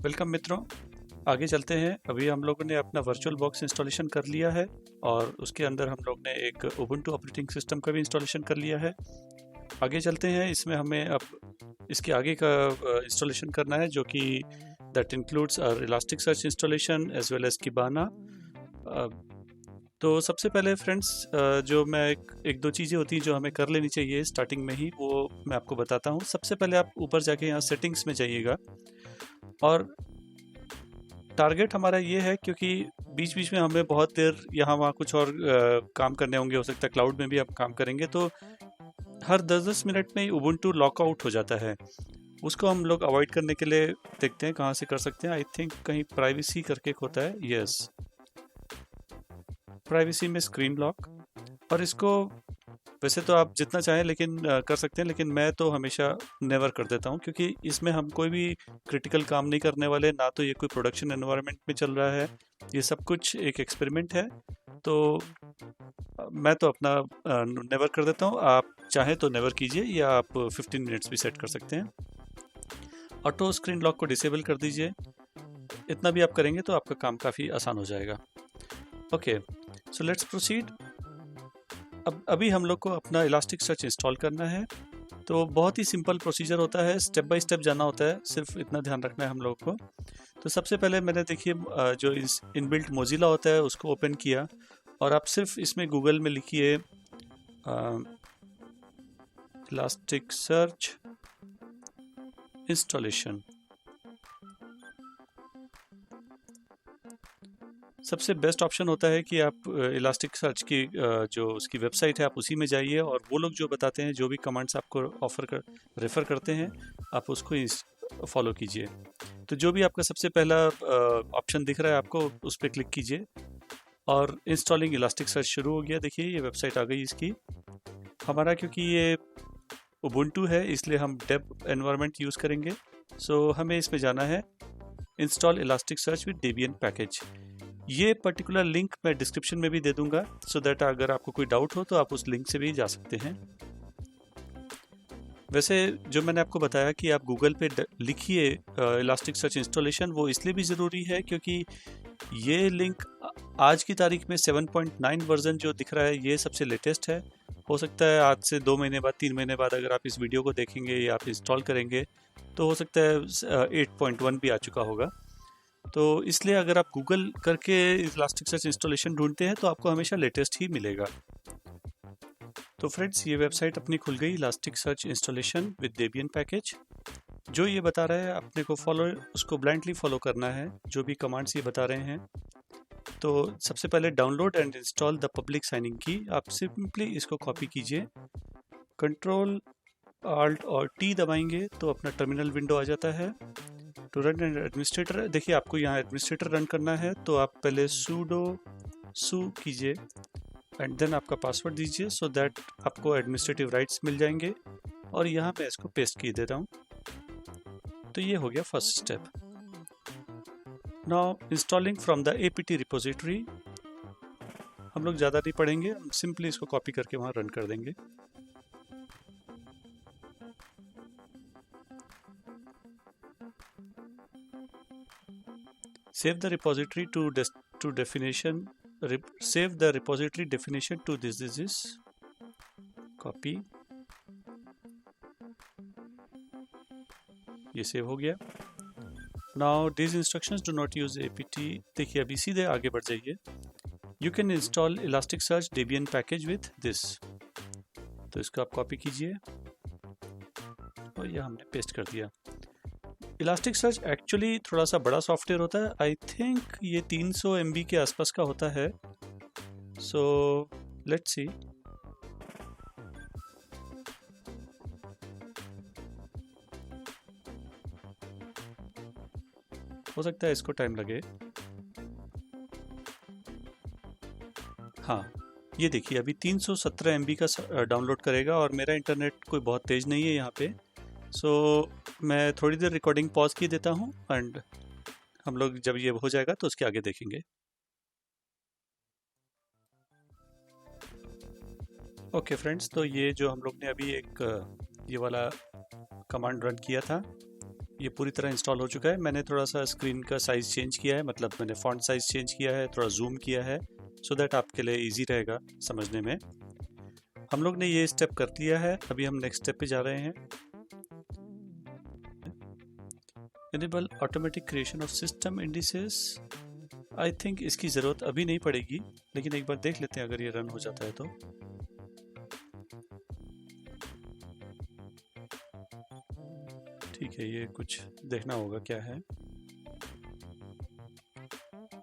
Welcome मित्रों। आगे चलते हैं। अभी हम लोगों ने अपना वर्चुअल बॉक्स इंस्टॉलेशन कर लिया है और उसके अंदर हम लोग ने एक उबुंटू ऑपरेटिंग सिस्टम का भी इंस्टॉलेशन कर लिया है। आगे चलते हैं। इसमें हमें अब इसके आगे का इंस्टॉलेशन करना है, जो कि that includes Elasticsearch installation as well as Kibana. तो सबसे पहले फ्रेंड्स, जो मैं एक दो चीज़ें होती हैं जो हमें कर लेनी चाहिए स्टार्टिंग में ही, वो मैं आपको बताता हूँ। सबसे पहले आप ऊपर जाके यहाँ सेटिंग्स में जाइएगा और टारगेट हमारा ये है, क्योंकि बीच बीच में हमें बहुत देर यहाँ वहाँ कुछ और काम करने होंगे। हो सकता है क्लाउड में भी आप काम करेंगे, तो हर 10-10 मिनट में ही उबुंटू लॉकआउट हो जाता है। उसको हम लोग अवॉइड करने के लिए देखते हैं कहाँ से कर सकते हैं। आई थिंक कहीं प्राइवेसी करके एक होता है, यस, प्राइवेसी में स्क्रीन लॉक। और इसको वैसे तो आप जितना चाहें लेकिन कर सकते हैं, लेकिन मैं तो हमेशा नेवर कर देता हूँ, क्योंकि इसमें हम कोई भी क्रिटिकल काम नहीं करने वाले ना। तो ये कोई प्रोडक्शन एनवायरनमेंट में चल रहा है, ये सब कुछ एक एक्सपेरिमेंट है। तो मैं तो अपना नेवर कर देता हूँ। आप चाहें तो नेवर कीजिए, या आप 15 मिनट्स भी सेट कर सकते हैं। ऑटो स्क्रीन लॉक को डिसेबल कर दीजिए। इतना भी आप करेंगे तो आपका काम काफ़ी आसान हो जाएगा। Okay, so let's proceed. अब अभी हम लोग को अपना इलास्टिक सर्च इंस्टॉल करना है। तो बहुत ही सिंपल प्रोसीजर होता है, स्टेप बाय स्टेप जाना होता है, सिर्फ इतना ध्यान रखना है हम लोग को। तो सबसे पहले मैंने देखिए जो इस इनबिल्ट मोजिला होता है उसको ओपन किया, और आप सिर्फ इसमें गूगल में लिखिए इलास्टिक सर्च इंस्टॉलेशन। सबसे बेस्ट ऑप्शन होता है कि आप इलास्टिक सर्च की जो उसकी वेबसाइट है आप उसी में जाइए, और वो लोग जो बताते हैं, जो भी कमांड्स आपको रेफ़र करते हैं, आप उसको फॉलो कीजिए। तो जो भी आपका सबसे पहला ऑप्शन दिख रहा है आपको, उस पर क्लिक कीजिए और इंस्टॉलिंग इलास्टिक सर्च शुरू हो गया। देखिए ये वेबसाइट आ गई इसकी। हमारा क्योंकि ये उबुंटू है इसलिए हम डेब एनवायरनमेंट यूज़ करेंगे। सो हमें इसमें जाना है install elastic search with Debian package. ये पर्टिकुलर लिंक मैं डिस्क्रिप्शन में भी दे दूंगा, सो दैट अगर आपको कोई डाउट हो तो आप उस लिंक से भी जा सकते हैं। वैसे जो मैंने आपको बताया कि आप गूगल पे लिखिए इलास्टिक सर्च इंस्टॉलेशन, वो इसलिए भी ज़रूरी है क्योंकि ये लिंक आज की तारीख में 7.9 वर्जन जो दिख रहा है ये सबसे लेटेस्ट है। हो सकता है आज से 2 महीने बाद, 3 महीने बाद अगर आप इस वीडियो को देखेंगे या आप इंस्टॉल करेंगे तो हो सकता है 8.1 भी आ चुका होगा। तो इसलिए अगर आप गूगल करके इलास्टिक सर्च इंस्टॉलेशन ढूंढते हैं तो आपको हमेशा लेटेस्ट ही मिलेगा। तो फ्रेंड्स, ये वेबसाइट अपनी खुल गई, elastic search installation with Debian package. जो ये बता रहा है अपने को फॉलो, उसको ब्लाइंडली फॉलो करना है, जो भी कमांड्स ये बता रहे हैं। तो सबसे पहले download and install the public signing की, आप सिंपली इसको कॉपी कीजिए, कंट्रोल आल्ट और टी दबाएंगे तो अपना टर्मिनल विंडो आ जाता है। टू रन एंड एडमिनिस्ट्रेटर, देखिए आपको यहाँ एडमिनिस्ट्रेटर रन करना है तो आप पहले sudo सू कीजिए एंड देन आपका पासवर्ड दीजिए, सो दैट आपको एडमिनिस्ट्रेटिव राइट्स मिल जाएंगे। और यहाँ मैं इसको पेस्ट किए देता हूँ। तो ये हो गया first step. Now installing from the APT repository. हम लोग ज़्यादा नहीं पढ़ेंगे, हम सिंपली इसको कॉपी करके वहाँ रन कर देंगे। Save the repository to definition. Save the repository definition to this. Copy. ये सेव हो गया। Now these instructions do not use apt। देखिए अभी सीधे आगे बढ़ जाइए। You can install Elasticsearch Debian package with this। तो इसको आप कॉपी कीजिए और ये हमने पेस्ट कर दिया। इलास्टिक सर्च एक्चुअली थोड़ा सा बड़ा सॉफ्टवेयर होता है। आई थिंक ये 300 MB के आसपास का होता है। So let's see. हो सकता है इसको टाइम लगे। हाँ, ये देखिए अभी 317 MB का डाउनलोड करेगा, और मेरा इंटरनेट कोई बहुत तेज़ नहीं है यहाँ पे। सो मैं थोड़ी देर रिकॉर्डिंग पॉज की देता हूँ एंड हम लोग जब ये हो जाएगा तो उसके आगे देखेंगे। ओके फ्रेंड्स, तो ये जो हम लोग ने अभी एक ये वाला कमांड रन किया था, ये पूरी तरह इंस्टॉल हो चुका है। मैंने थोड़ा सा स्क्रीन का साइज़ चेंज किया है, मतलब मैंने फॉन्ट साइज़ चेंज किया है, थोड़ा जूम किया है, सो दैट आपके लिए इजी रहेगा समझने में। हम लोग ने ये स्टेप कर लिया है, अभी हम नेक्स्ट स्टेप पे जा रहे हैं। Enable automatic creation of system indices. I think इसकी ज़रूरत अभी नहीं पड़ेगी, लेकिन एक बार देख लेते हैं अगर ये रन हो जाता है तो। ठीक है, ये कुछ देखना होगा क्या है।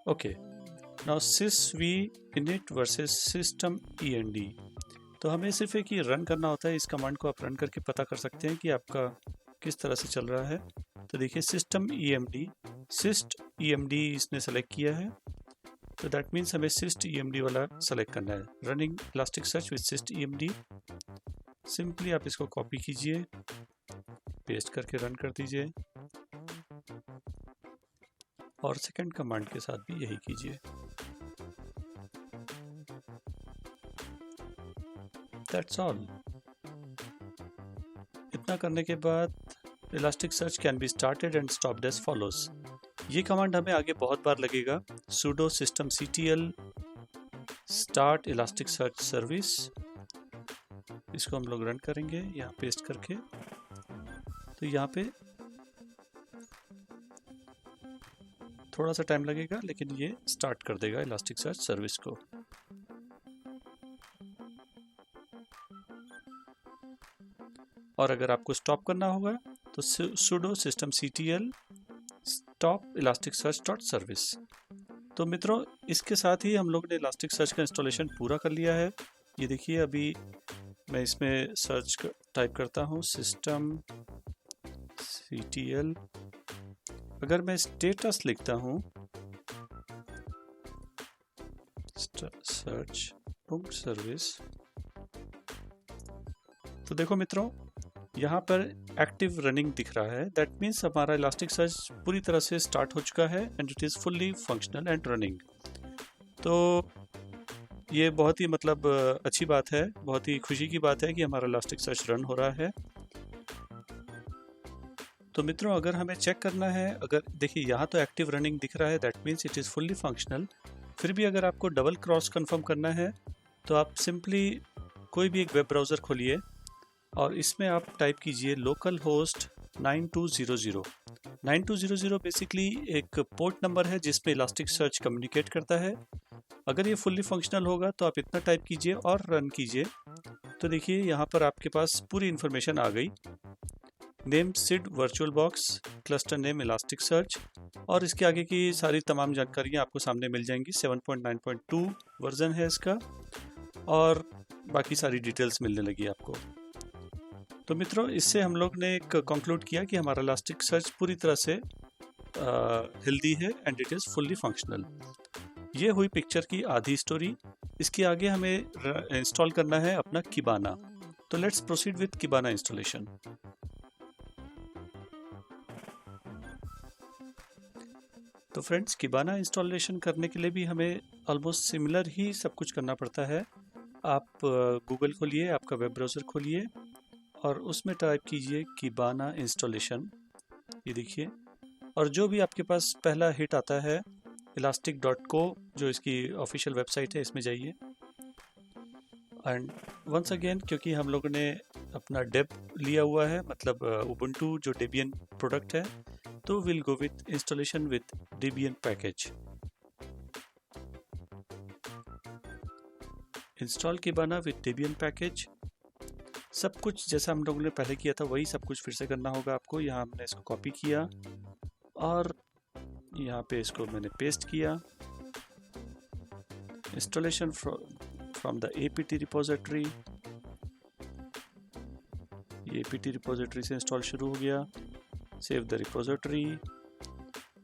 Okay, now sysv init versus system end। तो हमें सिर्फ एक ही रन करना होता है। इस कमांड को आप रन करके पता कर सकते हैं कि आपका किस तरह से चल रहा है। तो देखिए system emd इसने सेलेक्ट किया है, तो दैट मीन्स हमें syst emd वाला सेलेक्ट करना है। Running Elasticsearch with syst emd। Simply आप इसको कॉपी कीजिए, पेस्ट करके रन कर दीजिए, और सेकंड कमांड के साथ भी यही कीजिए। That's all. इतना करने के बाद Elasticsearch can be started and stopped as follows. ये कमांड हमें आगे बहुत बार लगेगा। sudo systemctl start Elasticsearch service, इसको हम लोग रन करेंगे यहाँ पेस्ट करके। तो यहाँ पे थोड़ा सा टाइम लगेगा, लेकिन ये स्टार्ट कर देगा Elasticsearch सर्विस को। और अगर आपको स्टॉप करना होगा तो sudo systemctl stop elasticsearch.service। तो मित्रों, इसके साथ ही हम लोग ने Elasticsearch का इंस्टॉलेशन पूरा कर लिया है। ये देखिए, अभी मैं इसमें सर्च टाइप करता हूँ systemctl। अगर मैं स्टेटस लिखता हूँ search.service, तो देखो मित्रों, यहाँ पर एक्टिव रनिंग दिख रहा है। दैट मीन्स हमारा Elasticsearch पूरी तरह से स्टार्ट हो चुका है and it is fully functional and running. तो ये बहुत ही मतलब अच्छी बात है, बहुत ही खुशी की बात है कि हमारा Elasticsearch रन हो रहा है। तो मित्रों, अगर हमें चेक करना है, अगर देखिए यहाँ तो एक्टिव रनिंग दिख रहा है, that means it is fully functional. फिर भी अगर आपको डबल क्रॉस कंफर्म करना है तो आप सिंपली कोई भी एक वेब ब्राउज़र खोलिए और इसमें आप टाइप कीजिए लोकल होस्ट 9200। 9200 बेसिकली एक पोर्ट नंबर है जिसपे Elasticsearch कम्युनिकेट करता है। अगर ये फुल्ली फंक्शनल होगा तो आप इतना टाइप कीजिए और रन कीजिए। तो देखिए, यहाँ पर आपके पास पूरी इन्फॉर्मेशन आ गई। Name Sid virtual box, cluster name Elasticsearch, और इसके आगे की सारी तमाम जानकारियाँ आपको सामने मिल जाएंगी। 7.9.2 वर्जन है इसका, और बाकी सारी डिटेल्स मिलने लगी आपको। तो मित्रों, इससे हम लोग ने एक कंक्लूड किया कि हमारा Elasticsearch पूरी तरह से हेल्दी है and it is fully functional. ये हुई पिक्चर की आधी स्टोरी। इसके आगे हमें इंस्टॉल करना है अपना Kibana। तो let's proceed with Kibana installation. तो फ्रेंड्स, Kibana इंस्टॉलेशन करने के लिए भी हमें ऑलमोस्ट सिमिलर ही सब कुछ करना पड़ता है। आप गूगल खोलिए, आपका वेब ब्राउज़र खोलिए और उसमें टाइप कीजिए Kibana इंस्टॉलेशन। ये देखिए, और जो भी आपके पास पहला हिट आता है elastic.co, जो इसकी ऑफिशियल वेबसाइट है, इसमें जाइए। एंड वंस अगेन, क्योंकि हम लोगों ने अपना डेब लिया हुआ है, मतलब Ubuntu जो Debian प्रोडक्ट है, तो will go with installation with Debian package. Install Kibana with Debian package. सब कुछ जैसा हम लोगों ने पहले किया था वही सब कुछ फिर से करना होगा आपको। यहाँ हमने इसको कॉपी किया और यहाँ पे इसको मैंने पेस्ट किया। Installation from the apt repository. ये apt रिपोजिटरी से इंस्टॉल शुरू हो गया। सेव द रिपोजिटरी,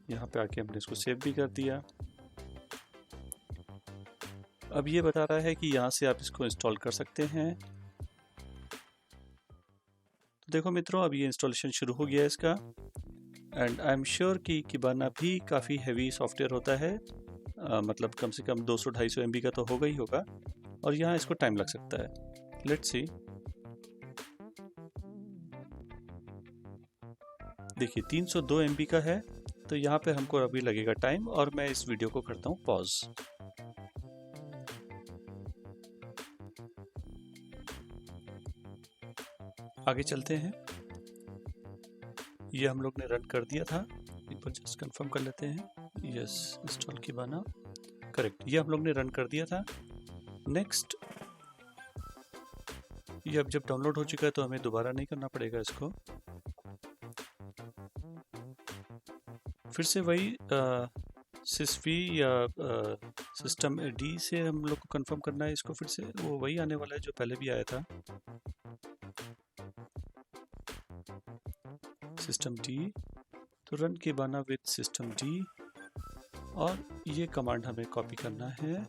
यहाँ पे आके हमने इसको सेव भी कर दिया। अब ये बता रहा है कि यहाँ से आप इसको इंस्टॉल कर सकते हैं। तो देखो मित्रों, अब ये इंस्टॉलेशन शुरू हो गया इसका। एंड आई एम श्योर कि Kibana भी काफ़ी हैवी सॉफ्टवेयर होता है, मतलब कम से कम 200-250 MB का तो होगा ही होगा, और यहाँ इसको टाइम लग सकता है। Let's see. देखिए 302 MB का है, तो यहाँ पे हमको अभी लगेगा टाइम और मैं इस वीडियो को करता हूँ पॉज। आगे चलते हैं। ये हम लोग ने रन कर दिया था, एक बार जस्ट कंफर्म कर लेते हैं। यस, इंस्टॉल Kibana, करेक्ट, ये हम लोग ने रन कर दिया था। नेक्स्ट, ये अब जब डाउनलोड हो चुका है तो हमें दोबारा नहीं करना पड़ेगा इसको। फिर से वही सिस्वी या सिस्टम डी से हम लोग को कंफर्म करना है इसको। फिर से वो वही आने वाला है जो पहले भी आया था, सिस्टम डी। तो run Kibana with system D, और ये कमांड हमें कॉपी करना है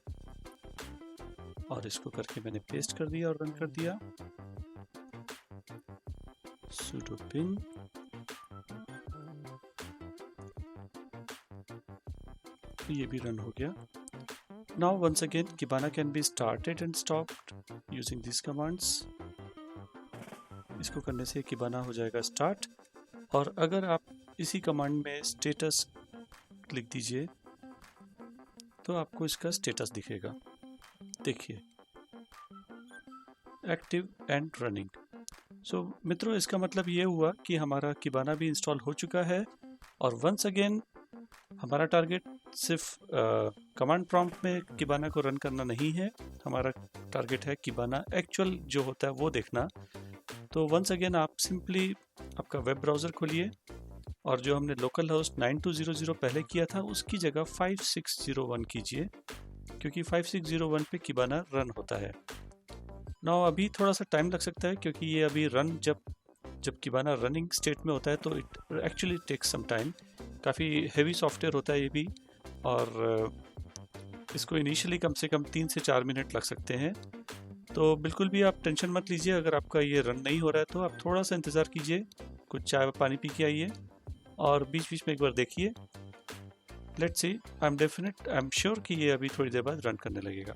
और इसको करके मैंने पेस्ट कर दिया और रन कर दिया। sudo ping ये भी रन हो गया। Now once again Kibana can be started and stopped using these commands। इसको करने से Kibana हो जाएगा स्टार्ट, और अगर आप इसी कमांड में स्टेटस लिख दीजिए तो आपको इसका स्टेटस दिखेगा। देखिए, एक्टिव एंड रनिंग। सो मित्रों, इसका मतलब ये हुआ कि हमारा Kibana भी इंस्टॉल हो चुका है, और वंस अगेन हमारा टारगेट सिर्फ कमांड प्रॉम्प्ट में Kibana को रन करना नहीं है, हमारा टारगेट है Kibana एक्चुअल जो होता है वो देखना। तो वंस अगेन आप सिंपली आपका वेब ब्राउज़र खोलिए, और जो हमने लोकल होस्ट 9200 पहले किया था उसकी जगह 5601 कीजिए, क्योंकि 5601 पे Kibana रन होता है। नाउ अभी थोड़ा सा टाइम लग सकता है, क्योंकि ये अभी रन जब Kibana रनिंग स्टेट में होता है तो it actually takes some time. काफ़ी हैवी सॉफ्टवेयर होता है ये भी, और इसको इनिशियली कम से कम 3 से 4 मिनट लग सकते हैं। तो बिल्कुल भी आप टेंशन मत लीजिए, अगर आपका ये रन नहीं हो रहा है तो आप थोड़ा सा इंतज़ार कीजिए, कुछ चाय पानी पी के आइए और बीच बीच में एक बार देखिए। Let's see, I am sure कि ये अभी थोड़ी देर बाद रन करने लगेगा।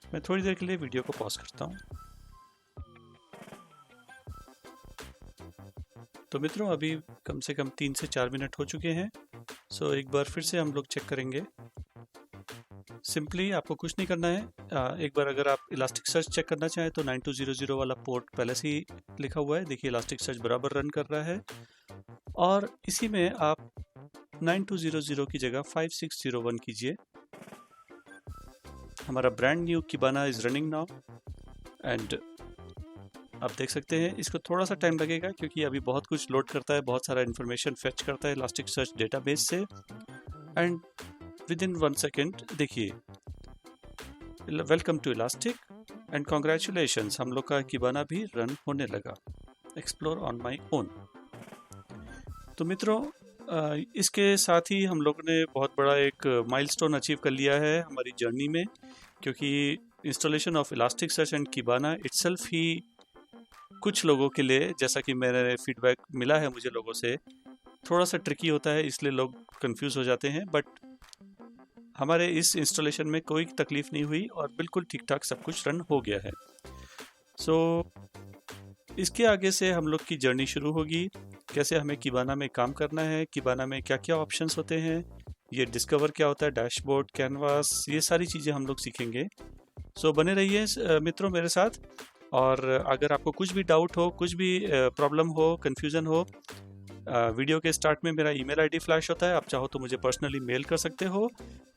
मैं थोड़ी देर के लिए वीडियो को पॉज करता हूँ। तो मित्रों, अभी कम से कम 3 से 4 मिनट हो चुके हैं। सो एक बार फिर से हम लोग चेक करेंगे। सिंपली आपको कुछ नहीं करना है। एक बार अगर आप इलास्टिक सर्च चेक करना चाहें तो 9200 वाला पोर्ट पहले से ही लिखा हुआ है। देखिए, इलास्टिक सर्च बराबर रन कर रहा है, और इसी में आप 9200 की जगह 5601 कीजिए। हमारा brand new Kibana is running now, and आप देख सकते हैं इसको थोड़ा सा टाइम लगेगा, क्योंकि अभी बहुत कुछ लोड करता है, बहुत सारा इन्फॉर्मेशन फेच करता है इलास्टिक सर्च डेटाबेस से। एंड विद इन 1 सेकेंड देखिए, welcome to elastic and congratulations, हम लोग का Kibana भी रन होने लगा। Explore on my own. तो मित्रों, इसके साथ ही हम लोग ने बहुत बड़ा एक माइलस्टोन अचीव कर लिया है हमारी जर्नी में, क्योंकि installation of Elasticsearch and Kibana itself ही कुछ लोगों के लिए, जैसा कि मेरे फीडबैक मिला है मुझे लोगों से, थोड़ा सा ट्रिकी होता है, इसलिए लोग कंफ्यूज हो जाते हैं। बट हमारे इस इंस्टॉलेशन में कोई तकलीफ नहीं हुई और बिल्कुल ठीक ठाक सब कुछ रन हो गया है। सो इसके आगे से हम लोग की जर्नी शुरू होगी, कैसे हमें Kibana में काम करना है, Kibana में क्या क्या ऑप्शंस होते हैं, ये डिस्कवर क्या होता है, डैशबोर्ड, कैनवास, ये सारी चीज़ें हम लोग सीखेंगे। सो बने रहिए मित्रों मेरे साथ, और अगर आपको कुछ भी डाउट हो, कुछ भी प्रॉब्लम हो, कन्फ्यूज़न हो, वीडियो के स्टार्ट में मेरा ईमेल आईडी फ्लैश होता है, आप चाहो तो मुझे पर्सनली मेल कर सकते हो।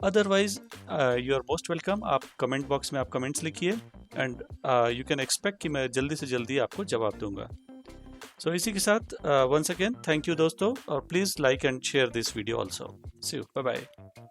Otherwise you are most welcome, आप कमेंट बॉक्स में आप कमेंट्स लिखिए, एंड यू कैन एक्सपेक्ट कि मैं जल्दी से जल्दी आपको जवाब दूंगा। सो इसी के साथ वंस अगेन थैंक यू दोस्तों, और please like and share this video also. See you, bye bye.